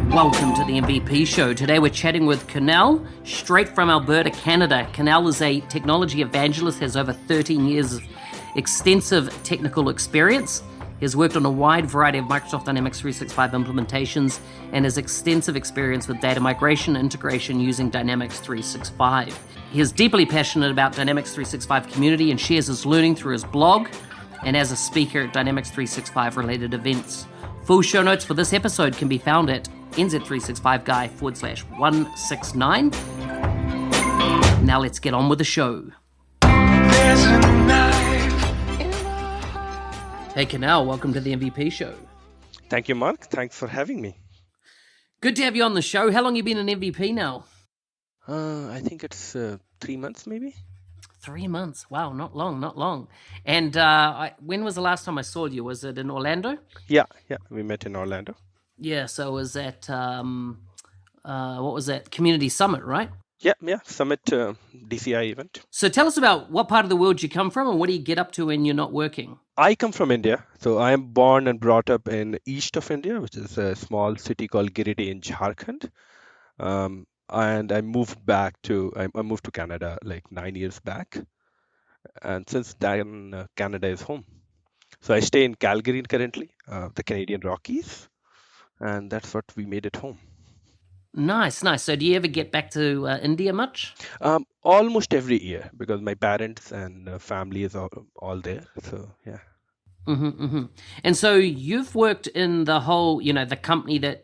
Welcome to the MVP show. Today we're chatting with Kunal, straight from Alberta, Canada. Kunal is a technology evangelist, has over 13 years of extensive technical experience. He has worked on a wide variety of Microsoft Dynamics 365 implementations and has extensive experience with data migration and integration using Dynamics 365. He is deeply passionate about Dynamics 365 community and shares his learning through his blog and as a speaker at Dynamics 365 related events. Full show notes for this episode can be found at nz365guy/169. Now let's get on with the show. Hey Kunal, welcome to the MVP show. Thank you, Mark. Thanks for having me. Good to have you on the show. How long have you been an MVP now? I think it's 3 months, maybe. 3 months. Wow, not long. And when was the last time I saw you? Was it in Orlando? Yeah, we met in Orlando. Yeah, so it was at, what was that? Community Summit, right? Yeah, Summit DCI event. So tell us about what part of the world you come from and what do you get up to when you're not working? I come from India. So I am born and brought up in east of India, which is a small city called Giridih in Jharkhand. And I moved to Canada like 9 years back. And since then, Canada is home. So I stay in Calgary currently, the Canadian Rockies. And that's what we made it home. Nice. So do you ever get back to India much? Almost every year because my parents and family is all there. So yeah. And so you've worked in the whole, the company that,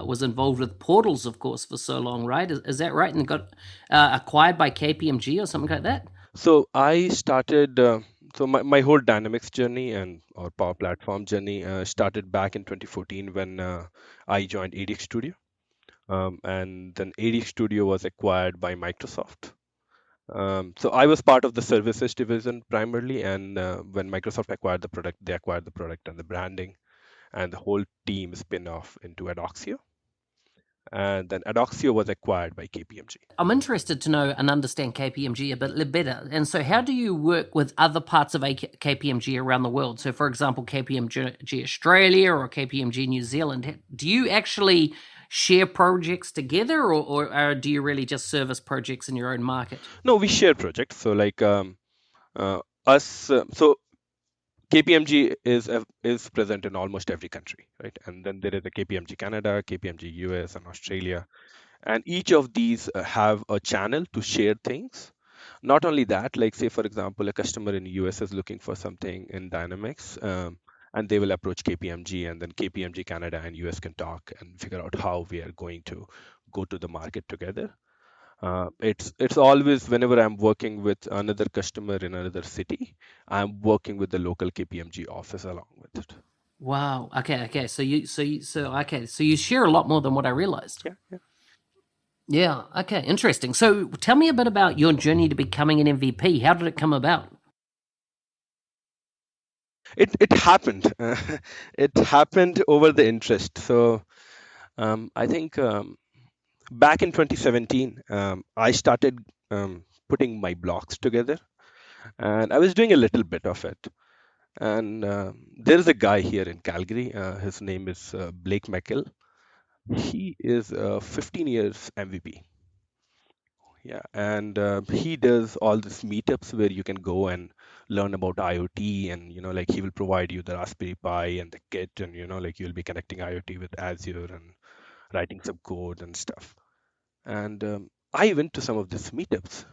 was involved with portals, of course, for so long, right? Is that right? And got acquired by KPMG or something like that? So I started, my whole Dynamics journey or Power Platform journey started back in 2014 when I joined ADX Studio. And then ADX Studio was acquired by Microsoft. So I was part of the services division primarily, and when Microsoft acquired the product, they acquired the product and the branding, and the whole team spin off into Adoxio. And then Adoxio was acquired by KPMG. I'm interested to know and understand KPMG a bit better. And so how do you work with other parts of KPMG around the world? So for example, KPMG Australia or KPMG New Zealand, do you actually share projects together or do you really just service projects in your own market? No, we share projects. So like KPMG is present in almost every country, right? And then there is a KPMG Canada, KPMG US, and Australia. And each of these have a channel to share things. Not only that, like say, for example, a customer in the US is looking for something in Dynamics, and they will approach KPMG, and then KPMG Canada and US can talk and figure out how we are going to go to the market together. It's always whenever I'm working with another customer in another city, I'm working with the local KPMG office along with it. Wow. Okay. So you share a lot more than what I realized. Yeah. Yeah. Okay. Interesting. So tell me a bit about your journey to becoming an MVP. How did it come about? It happened. It happened over the interest. So I think back in 2017, I started putting my blocks together, and I was doing a little bit of it. And there's a guy here in Calgary. His name is Blake McGill. He is 15 years MVP. Yeah, and he does all these meetups where you can go and learn about IoT, and like he will provide you the Raspberry Pi and the kit, and like you'll be connecting IoT with Azure and writing some code and stuff. And I went to some of these meetups,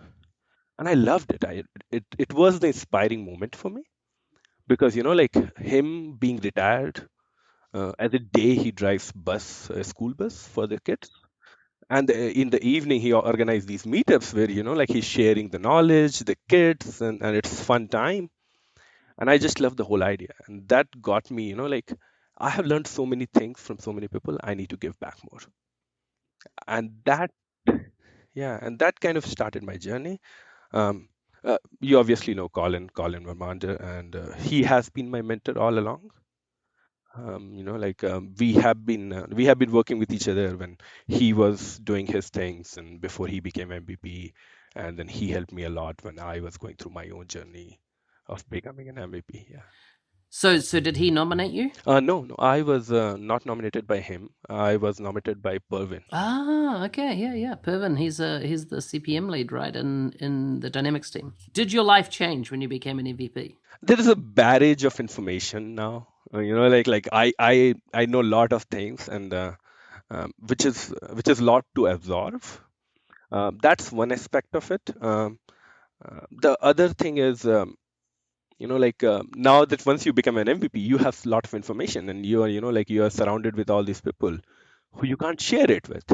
and I loved it. It was the inspiring moment for me because like him being retired, as a day he drives a school bus for the kids, and in the evening he organized these meetups where like he's sharing the knowledge, the kids, and it's fun time. And I just love the whole idea, and that got me like I have learned so many things from so many people. I need to give back more, and that kind of started my journey. You obviously know Colin Vermander, and he has been my mentor all along. We have been working with each other when he was doing his things and before he became MVP, and then he helped me a lot when I was going through my own journey of becoming an MVP. Yeah. So did he nominate you? No, no, I was not nominated by him. I was nominated by Pervin. Ah, okay, yeah, yeah. Pervin, he's the CPM lead, right, in the Dynamics team. Did your life change when you became an MVP? There is a barrage of information now. Like I know a lot of things, and which is a lot to absorb. That's one aspect of it. The other thing is, now that once you become an MVP, you have a lot of information, and you are, like you are surrounded with all these people who you can't share it with.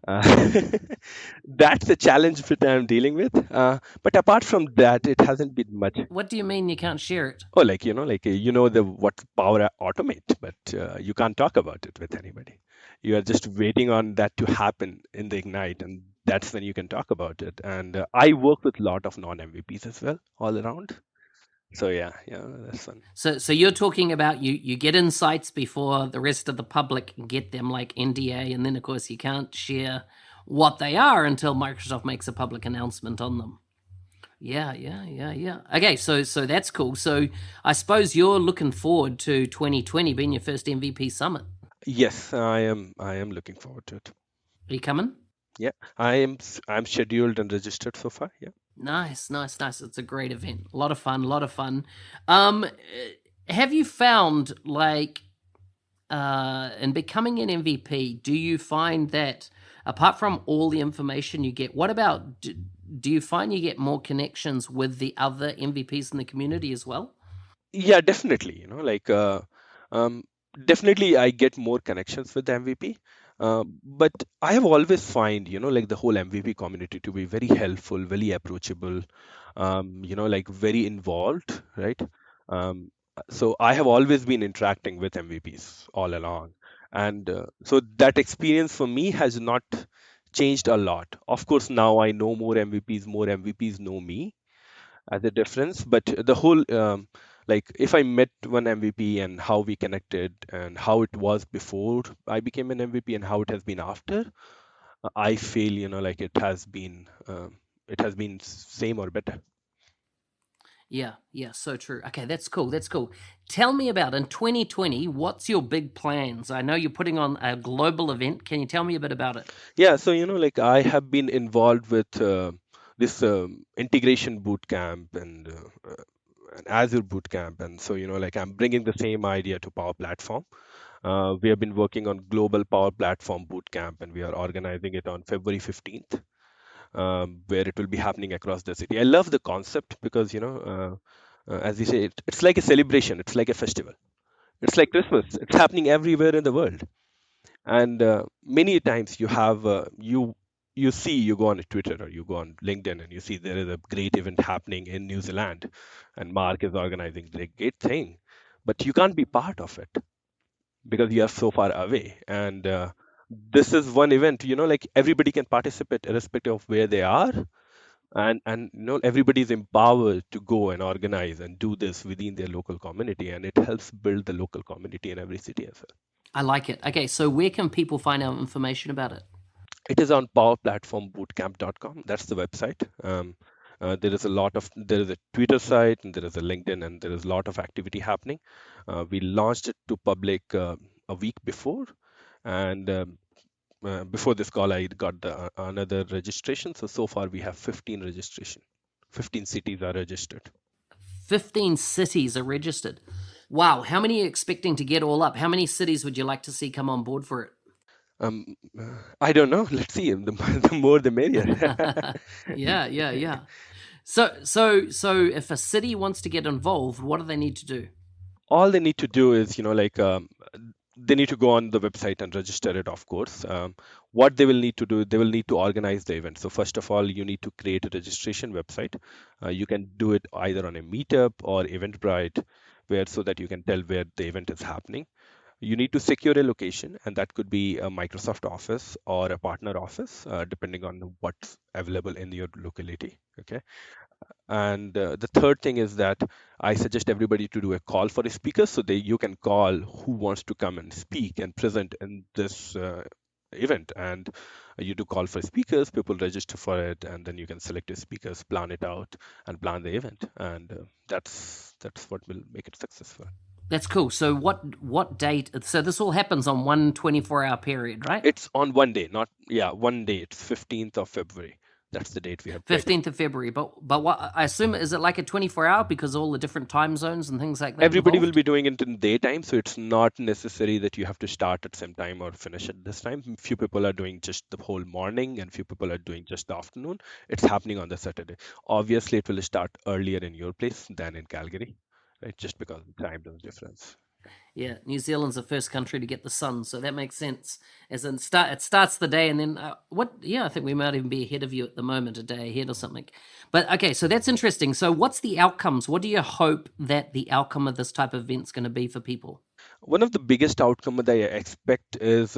Uh, that's the challenge that I'm dealing with. But apart from that, it hasn't been much. What do you mean you can't share it? Oh, like the what power automate, but you can't talk about it with anybody. You are just waiting on that to happen in the ignite, and that's when you can talk about it. And I work with a lot of non MVPs as well, all around. So yeah, yeah, that's fun. So you're talking about you get insights before the rest of the public can get them, like NDA, and then of course you can't share what they are until Microsoft makes a public announcement on them. Yeah, yeah, yeah, yeah. Okay, so that's cool. So I suppose you're looking forward to 2020 being your first MVP summit. Yes, I am looking forward to it. Are you coming? Yeah, I'm scheduled and registered so far. Yeah. Nice, nice, nice. It's a great event. A lot of fun, a lot of fun. Have you found like in becoming an MVP, do you find that apart from all the information you get, what about do you find you get more connections with the other MVPs in the community as well? Yeah, definitely. Um, Definitely I get more connections with the MVP. But I have always find, like the whole MVP community to be very helpful, very approachable, like very involved, right? So I have always been interacting with MVPs all along. And so that experience for me has not changed a lot. Of course, now I know more MVPs know me as a difference. But the whole like if I met one MVP and how we connected and how it was before I became an MVP and how it has been after, I feel like it has been same or better. Yeah, yeah, so true. Okay, that's cool. That's cool. Tell me about in 2020, what's your big plans? I know you're putting on a global event. Can you tell me a bit about it? Yeah, so like I have been involved with this integration boot camp and an Azure boot camp, and so like I'm bringing the same idea to Power Platform. We have been working on global Power Platform Bootcamp, and we are organizing it on February 15th, where it will be happening across the city. I love the concept because, as we say, it's like a celebration, it's like a festival, it's like Christmas. It's happening everywhere in the world, and many times you go on Twitter or you go on LinkedIn and you see there is a great event happening in New Zealand, and Mark is organizing the great thing, but you can't be part of it because you are so far away. And this is one event, like everybody can participate irrespective of where they are. And everybody is empowered to go and organize and do this within their local community, and it helps build the local community in every city as well. I like it. Okay, so where can people find out information about it? It is on powerplatformbootcamp.com. That's the website. There is a Twitter site, and there is a LinkedIn, and there is a lot of activity happening. We launched it to public a week before, and before this call, I got another registration. So far we have 15 registration. 15 cities are registered. 15 cities are registered. Wow, how many are you expecting to get all up? How many cities would you like to see come on board for I don't know. Let's see. The more, the merrier. it? Yeah, yeah, yeah. So if a city wants to get involved, what do they need to do? All they need to do is, they need to go on the website and register it, of course. What they will need to do, they will need to organize the event. So first of all, you need to create a registration website. You can do it either on a Meetup or Eventbrite, where so that you can tell where the event is happening. You need to secure a location, and that could be a Microsoft office or a partner office, depending on what's available in your locality. Okay. And the third thing is that I suggest everybody to do a call for a speaker, so you can call who wants to come and speak and present in this. event, and you do call for speakers, people register for it, and then you can select your speakers, plan it out, and plan the event, and that's what will make it successful. That's cool. So what date? So this all happens on one 24-hour period, right? It's on one day, not yeah, one day. It's 15th of February. That's the date we have picked. 15th of February. But what I assume, is it like a 24-hour because all the different time zones and things like that Everybody will involved? be doing it in daytime, so it's not necessary that you have to start at same time or finish at this time. Few people are doing just the whole morning, and few people are doing just the afternoon. It's happening on the Saturday. Obviously, it will start earlier in your place than in Calgary, right? Just because of the time zone difference. Yeah, New Zealand's the first country to get the sun, so that makes sense. As in, it starts the day, and then what? Yeah, I think we might even be ahead of you at the moment, a day ahead or something. But okay, so that's interesting. So, what's the outcomes? What do you hope that the outcome of this type of event's going to be for people? One of the biggest outcome that I expect is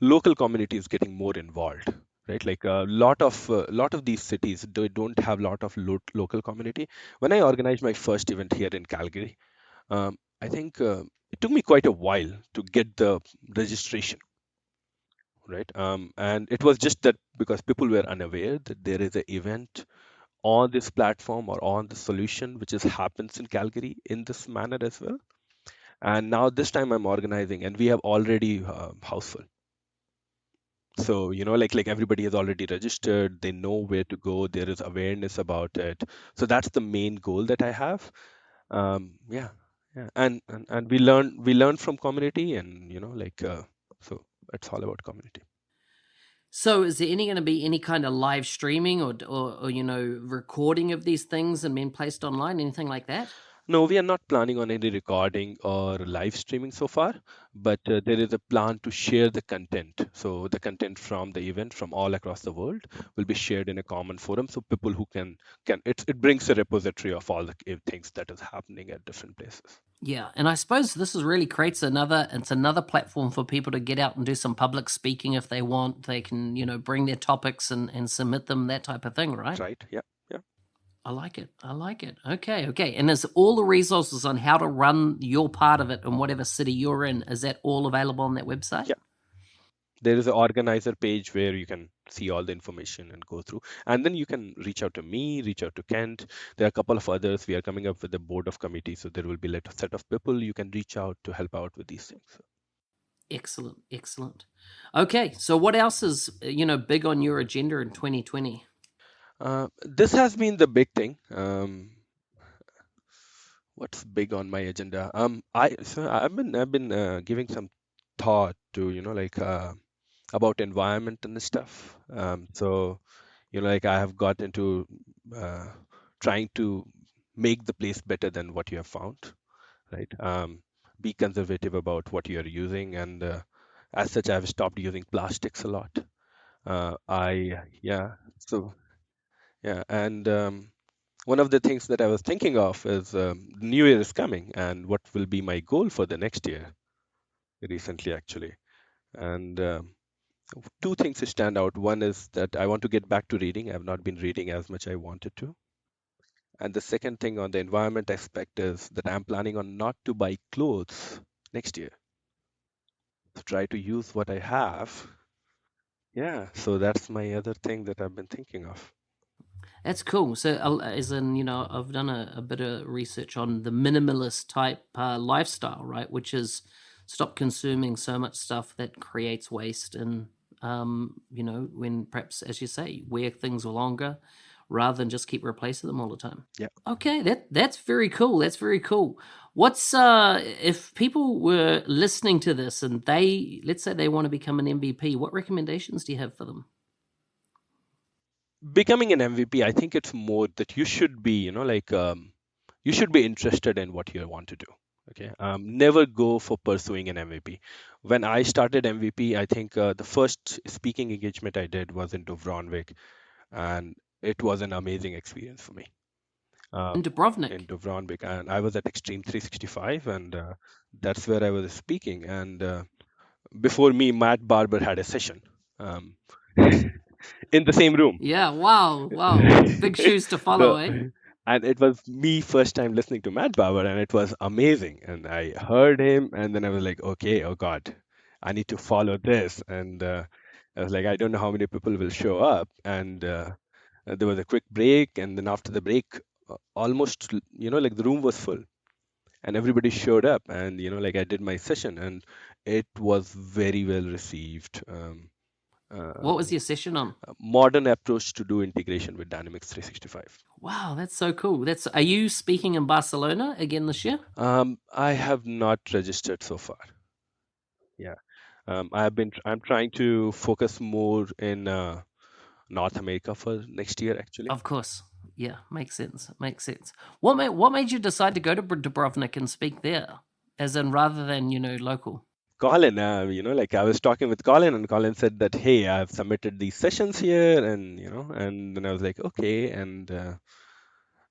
local communities getting more involved, right? Like a lot of these cities don't have a lot of local community. When I organized my first event here in Calgary, I think it took me quite a while to get the registration, right? And it was just that because people were unaware that there is an event on this platform or on the solution which is happens in Calgary in this manner as well. And now this time I'm organizing, and we have already house full. So like everybody has already registered. They know where to go. There is awareness about it. So that's the main goal that I have. Yeah, yeah, and we learn from community, and so it's all about community. So, is there any going to be any kind of live streaming or recording of these things and being placed online, anything like that? No, we are not planning on any recording or live streaming so far, but there is a plan to share the content. So the content from the event from all across the world will be shared in a common forum, so people who can it brings a repository of all the things that is happening at different places. Yeah, and I suppose this is really creates another platform for people to get out and do some public speaking if they want. They can, bring their topics and submit them, that type of thing, right? Right? Yeah, yeah, I like it. I like it. Okay, okay. And is all the resources on how to run your part of it in whatever city you're in, is that all available on that website? yeah. There is an organizer page where you can see all the information and go through, and then you can reach out to me, reach out to Kent. There are a couple of others. We are coming up with a board of committee, so there will be a set of people you can reach out to help out with these things. Excellent, excellent. Okay, so what else is, big on your agenda in 2020? This has been the big thing. What's big on my agenda? I've been giving some thought to about environment and stuff. Like I have got into uh, trying to make the place better than what you have found, right? Be conservative about what you are using, and as such, I've stopped using plastics a lot. I yeah, so yeah, and one of the things that I was thinking of is New Year is coming, and what will be my goal for the next year? Recently, actually, and two things stand out. One is that I want to get back to reading. I've not been reading as much I wanted to. And the second thing on the environment aspect is that I'm planning on not to buy clothes next year. To try to use what I have. Yeah, so that's my other thing that I've been thinking of. That's cool. So, as in, I've done a bit of research on the minimalist type lifestyle, right? Which is stop consuming so much stuff that creates waste, and when perhaps, as you say, wear things longer rather than just keep replacing them all the time. Yeah. Okay, that's very cool. That's very cool. What's if people were listening to this and let's say they want to become an MVP, what recommendations do you have for them? Becoming an MVP, I think it's more that you should be, you should be interested in what you want to do. Okay. Never go for pursuing an MVP. When I started MVP, I think the first speaking engagement I did was in Dubrovnik, and it was an amazing experience for me. In In Dubrovnik. Dubrovnik, and I was at Extreme 365, and that's where I was speaking. And before me, Matt Barber had a session um, in the same room. Yeah, wow, wow. Big shoes to follow, So, eh? and it was me first time listening to Matt Barber, and it was amazing. And I heard him, and then I was like, okay, oh God, I need to follow this. And I was like, I don't know how many people will show up. And there was a quick break, and then after the break, almost, like the room was full, and everybody showed up, and like I did my session, and it was very well received. What Uh, was your session on? a modern approach to do integration with Dynamics 365. Wow, that's so cool. That's Are you speaking in Barcelona again this year? I have not registered so far. Yeah. I'm trying to focus more in North America for next year, actually. Of course. Yeah, makes sense. Makes sense. What made you decide to go to Dubrovnik and speak there, as in rather than local? Colin, like I was talking with Colin, and Colin said that, hey, I've submitted these sessions here, and and then I was like, okay, and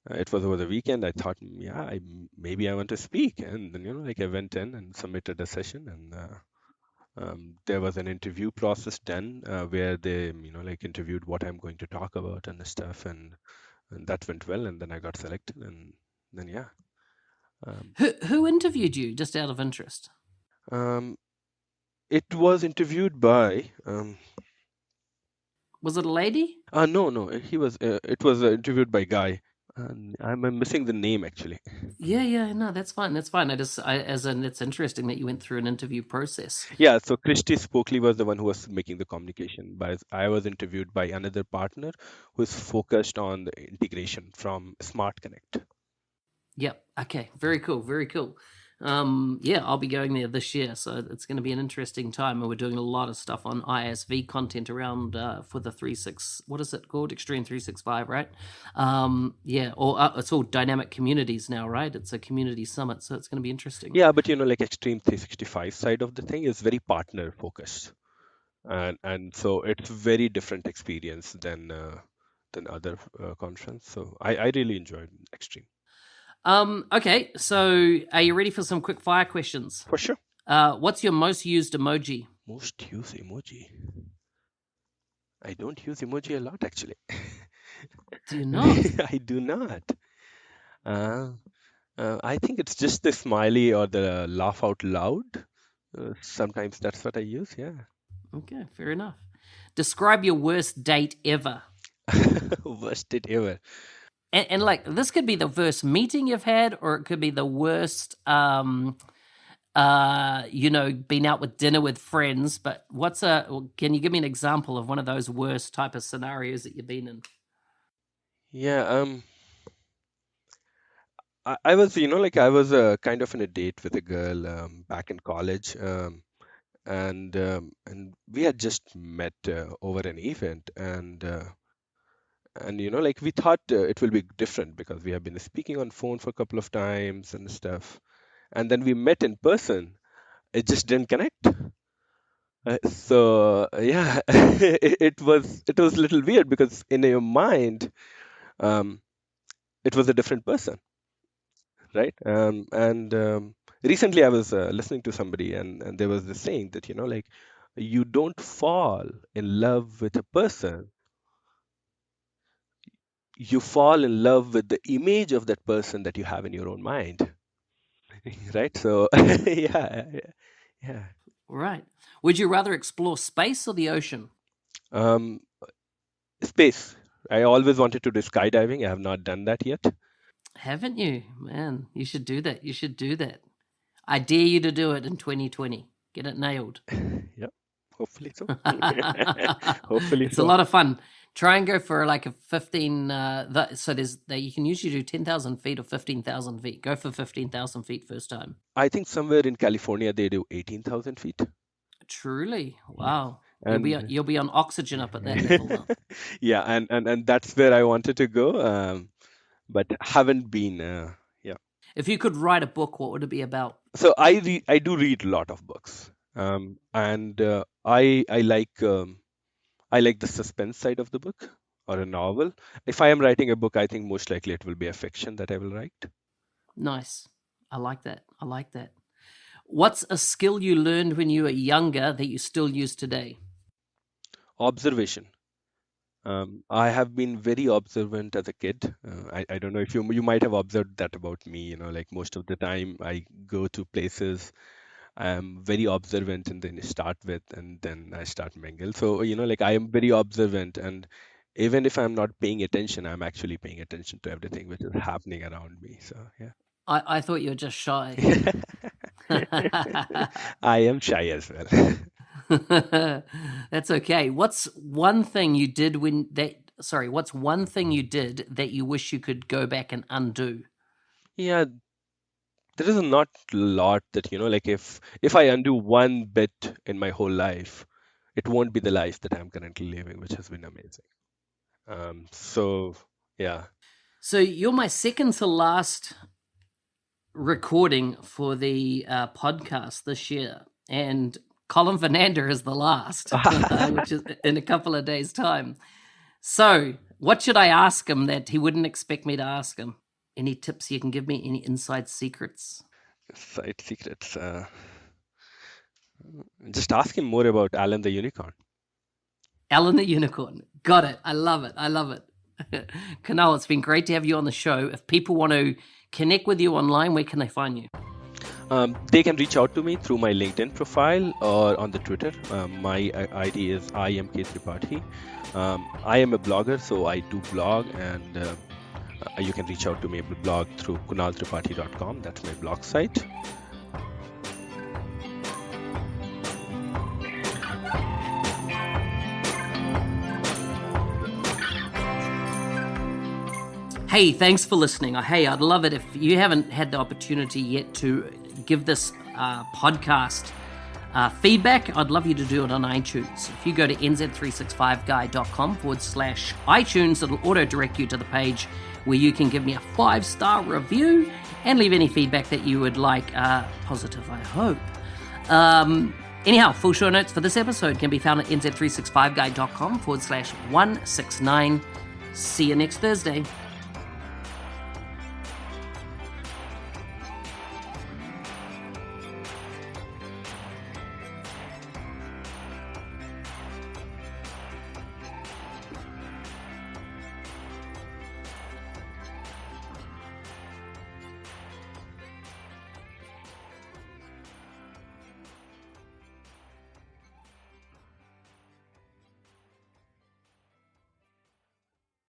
it was over the weekend. I thought, yeah, maybe I want to speak, and then like I went in and submitted a session, and there was an interview process done where they, like interviewed what I'm going to talk about and the stuff, and that went well, and then I got selected, and then yeah. Um, Who interviewed you, just out of interest? um, it was interviewed by Was it a lady? no, he was it was interviewed by Guy, and I'm missing the name actually. Yeah, yeah, no, that's fine. That's fine. As in, it's interesting that you went through an interview process. Yeah, so Christy Spokely was the one who was making the communication, but I was interviewed by another partner who is focused on the integration from Smart Connect. Yep. Okay. Very cool. Very cool. Yeah, I'll be going there this year, so it's going to be an interesting time. And we're doing a lot of stuff on ISV content around for the 36. What is it called? Extreme 365, right? Yeah. Or it's all dynamic communities now, right? It's a community summit, so it's going to be interesting. Yeah, but like Extreme 365 side of the thing is very partner focused, and so it's very different experience than other conference. So I really enjoyed Extreme Okay. So, are you ready for some quick fire questions? for sure. What's your most used emoji? Most use emoji. I don't use emoji a lot actually. Do you not? I do not. Uh, I think it's just the smiley or the laugh out loud. Sometimes that's what I use. Yeah. Okay, fair enough. Describe your worst date ever. Worst it ever. And like this could be the worst meeting you've had, or it could be the worst been out with dinner with friends. But can you give me an example of one of those worst type of scenarios that you've been in? Yeah. I was, like I was kind of in a date with a girl back in college, and we had just met over an event, and like we thought it will be different because we have been speaking on phone for a couple of times and stuff, and then we met in person. It just didn't connect. So yeah, it was a little weird because in your mind, um, it was a different person, right? And recently I was listening to somebody, and there was this saying that like you don't fall in love with a person, you fall in love with the image of that person that you have in your own mind. Right? So yeah, yeah. Right. Would you rather explore space or the ocean? Um, Space. I always wanted to do skydiving. I have not done that yet. Haven't you? Man, you should do that. You should do that. I dare you to do it in 2020. Get it nailed. Yeah, hopefully so. Hopefully It's a so. lot of fun. Try and go for like a 15. So you can usually do 10,000 feet or 15,000 feet. Go for 15,000 feet first time. I think somewhere in California they do 18,000 feet. Truly, Yeah. wow. And You'll be on oxygen up at that level now. yeah, and that's where I wanted to go, but haven't been. Yeah. If you could write a book, what would it be about? So I do read a lot of books, and I like the suspense side of the book or a novel. If I am writing a book, I think most likely it will be a fiction that I will write. Nice. I like that. I like that. What's a skill you learned when you were younger that you still use today? Observation. I have been very observant as a kid. I don't know if you might have observed that about me. Like most of the time I go to places, I'm very observant, and then you start with, and then I start mingle. So, like I am very observant, and even if I'm not paying attention, I'm actually paying attention to everything which is happening around me. So, yeah. I thought you were just shy. I am shy as well. That's okay. What's one thing you did what's one thing you did that you wish you could go back and undo? Yeah, there is not a lot that, like if I undo one bit in my whole life, it won't be the life that I'm currently living, which has been amazing. So yeah. So you're my second to last recording for the podcast this year, and Colin Fernanda is the last, which is in a couple of days' time. So, what should I ask him that he wouldn't expect me to ask him? Any tips you can give me? Any inside secrets? Side secrets. Just ask him more about Alan the Unicorn. Alan the Unicorn. Got it. I love it. I love it. Kunal, it's been great to have you on the show. If people want to connect with you online, where can they find you? They can reach out to me through my LinkedIn profile or on the Twitter. My ID is IMK I am a blogger, so I do blog, and you can reach out to me blog through kunaltripathy.com. That's my blog site. Hey, thanks for listening. Hey, I'd love it if you haven't had the opportunity yet to give this podcast feedback. I'd love you to do it on iTunes. If you go to nz365guy.com/iTunes, it'll auto-direct you to the page where you can give me a 5-star review and leave any feedback that you would like, positive, I hope. Anyhow, full show notes for this episode can be found at nz365guy.com/169. See you next Thursday.